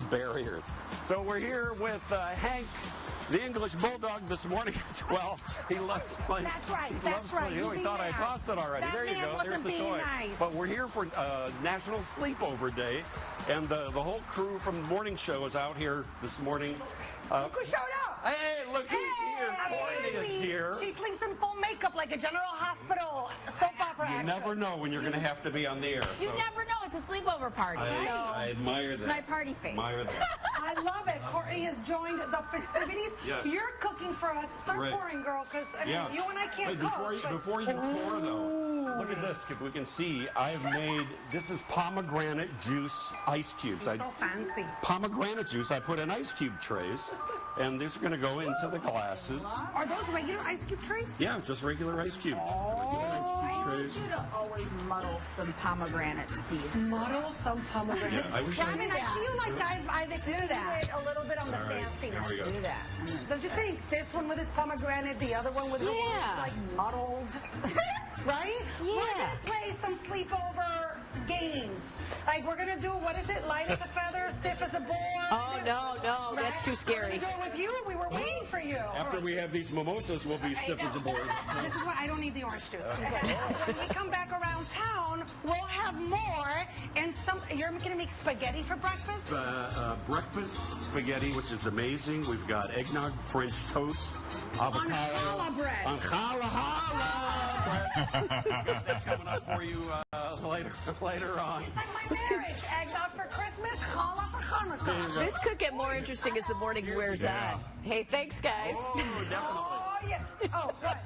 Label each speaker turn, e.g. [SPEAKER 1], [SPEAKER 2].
[SPEAKER 1] barriers. So we're here with Hank, the English Bulldog, this morning as well. He loves playing.
[SPEAKER 2] That's right.
[SPEAKER 1] He
[SPEAKER 2] That's
[SPEAKER 1] loves
[SPEAKER 2] right.
[SPEAKER 1] playing. He thought I tossed it already.
[SPEAKER 2] That
[SPEAKER 1] there you
[SPEAKER 2] man
[SPEAKER 1] go. There's
[SPEAKER 2] wasn't
[SPEAKER 1] the
[SPEAKER 2] being
[SPEAKER 1] toy.
[SPEAKER 2] nice.
[SPEAKER 1] But we're here for National Sleepover Day, and the whole crew from the morning show is out here this morning.
[SPEAKER 2] Look who showed up.
[SPEAKER 1] Hey, look who's here. Courtney is here.
[SPEAKER 2] She sleeps in full makeup like a General Hospital soap opera
[SPEAKER 1] You
[SPEAKER 2] actress.
[SPEAKER 1] never know when you're going to have to be on the air.
[SPEAKER 3] You never know. It's a sleepover party.
[SPEAKER 1] I admire that.
[SPEAKER 3] It's my party face.
[SPEAKER 1] Admire that.
[SPEAKER 2] I love it. Courtney has joined the festivities.
[SPEAKER 1] Yes.
[SPEAKER 2] You're cooking for us. Start
[SPEAKER 1] Right.
[SPEAKER 2] pouring, girl, because you and I can't
[SPEAKER 1] before
[SPEAKER 2] cook.
[SPEAKER 1] before you pour, though, look at this. If we can see, I've made, this is pomegranate juice ice cubes.
[SPEAKER 2] So fancy.
[SPEAKER 1] Pomegranate juice, I put in ice cube trays, and these are going to go into the glasses.
[SPEAKER 2] Are those regular ice cube trays?
[SPEAKER 1] Yeah, just regular ice cube.
[SPEAKER 3] I need you to always muddle some pomegranate seeds.
[SPEAKER 2] Muddle some pomegranate.
[SPEAKER 1] Yeah, I wish
[SPEAKER 2] I mean, I feel like I've exceeded a little bit on the fanciness.
[SPEAKER 1] There we go.
[SPEAKER 3] Do that.
[SPEAKER 2] Don't you think? This one with his pomegranate, the other one with the one that's like muddled. Right?
[SPEAKER 3] Yeah.
[SPEAKER 2] We're going to play some sleepover games. Like, we're going to do, what is it? Light as a feather, stiff as a board.
[SPEAKER 4] Oh, no, that's too scary.
[SPEAKER 2] We're going to do it with you. We were waiting for you.
[SPEAKER 1] After we have these mimosas, we'll be stiff as a board.
[SPEAKER 2] This is why I don't need the orange juice. When we come back around town, we'll have more. And you're going to make spaghetti for breakfast?
[SPEAKER 1] Breakfast spaghetti, which is amazing. We've got eggnog, French toast, avocado.
[SPEAKER 2] On challah bread.
[SPEAKER 1] On challah bread. We've got that coming up for you later on.
[SPEAKER 2] It's like my marriage. Eggnog for Christmas, challah for Hanukkah.
[SPEAKER 4] This could get more interesting as the morning wears on. Hey, thanks, guys.
[SPEAKER 1] Oh, definitely.
[SPEAKER 2] Oh, yeah. Oh, what?